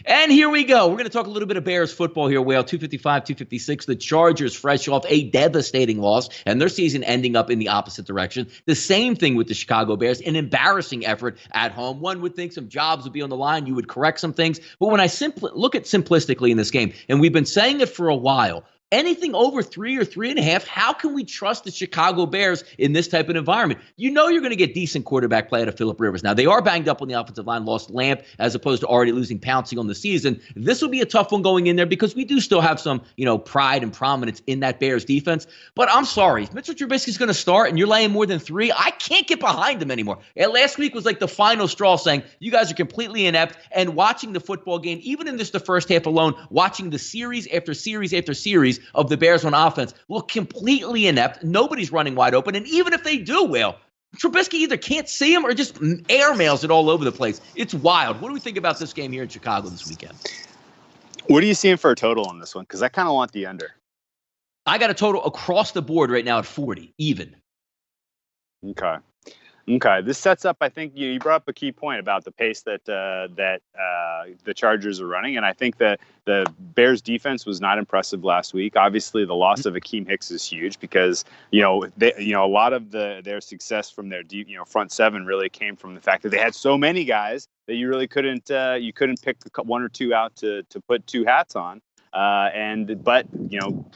And here we go. We're going to talk a little bit of Bears football here, Whale. 255, 256. The Chargers fresh off a devastating loss, and their season ending up in the opposite direction. The same thing with the Chicago Bears, an embarrassing effort at home. One would think some jobs would be on the line. You would correct some things. But when I look at simplistically in this game, and we've been saying it for a while, anything over 3 or 3.5, how can we trust the Chicago Bears in this type of environment? You know you're going to get decent quarterback play out of Phillip Rivers. Now, they are banged up on the offensive line, lost Lamp, as opposed to already losing Pouncey on the season. This will be a tough one going in there because we do still have some, pride and prominence in that Bears defense. But I'm sorry, if Mitchell Trubisky's going to start and you're laying more than 3, I can't get behind him anymore. And last week was like the final straw saying, you guys are completely inept. And watching the football game, even in just the first half alone, watching the series after series after series of the Bears on offense look completely inept. Nobody's running wide open. And even if they do, Trubisky either can't see him or just airmails it all over the place. It's wild. What do we think about this game here in Chicago this weekend? What are you seeing for a total on this one? Because I kind of want the under. I got a total across the board right now at 40, even. Okay. This sets up, I think you brought up a key point about the pace that the Chargers are running. And I think that the Bears defense was not impressive last week. Obviously, the loss of Akeem Hicks is huge because, a lot of their success from their front seven really came from the fact that they had so many guys that you really couldn't pick one or two out to put two hats on. But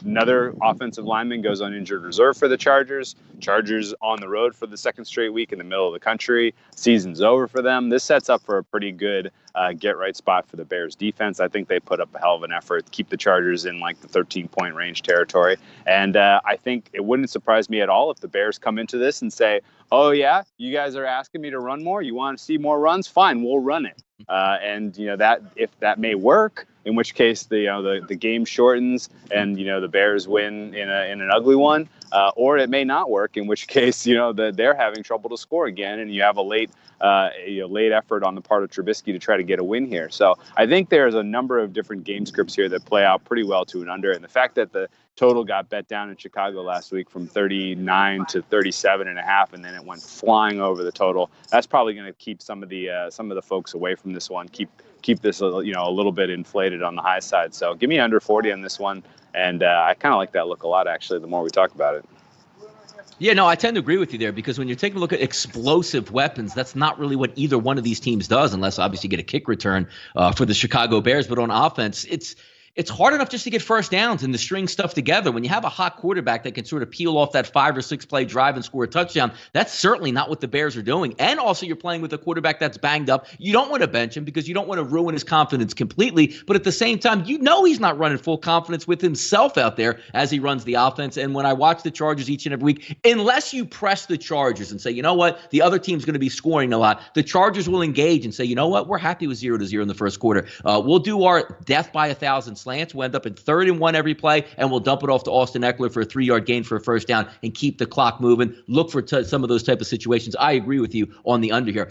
another offensive lineman goes on injured reserve for the Chargers. Chargers on the road for the second straight week in the middle of the country. Season's over for them. This sets up for a pretty good get-right spot for the Bears defense. I think they put up a hell of an effort to keep the Chargers in like the 13-point range territory. And I think it wouldn't surprise me at all if the Bears come into this and say, oh, yeah, you guys are asking me to run more? You want to see more runs? Fine, we'll run it. That if that may work, in which case the game shortens and the Bears win in an ugly one, or it may not work, in which case they're having trouble to score again, and you have a late effort on the part of Trubisky to try to get a win here. So I think there's a number of different game scripts here that play out pretty well to an under, and the fact that the total got bet down in Chicago last week from 39 to 37.5, and then it went flying over the total. That's probably going to keep some of the folks away from this one. Keep this a little bit inflated on the high side. So give me under 40 on this one, and I kind of like that look a lot actually. The more we talk about it. Yeah, no, I tend to agree with you there because when you're taking a look at explosive weapons, that's not really what either one of these teams does, unless obviously you get a kick return for the Chicago Bears. But on offense, it's hard enough just to get first downs and to string stuff together. When you have a hot quarterback that can sort of peel off that 5 or 6 play drive and score a touchdown, that's certainly not what the Bears are doing. And also you're playing with a quarterback that's banged up. You don't want to bench him because you don't want to ruin his confidence completely. But at the same time, he's not running full confidence with himself out there as he runs the offense. And when I watch the Chargers each and every week, unless you press the Chargers and say, you know what, the other team's going to be scoring a lot, the Chargers will engage and say, you know what, we're happy with 0-0 in the first quarter. We'll do our death by 1,000 slants. We'll end up in 3rd and 1 every play, and we'll dump it off to Austin Eckler for a 3-yard gain for a first down and keep the clock moving. Look for some of those type of situations. I agree with you on the under here.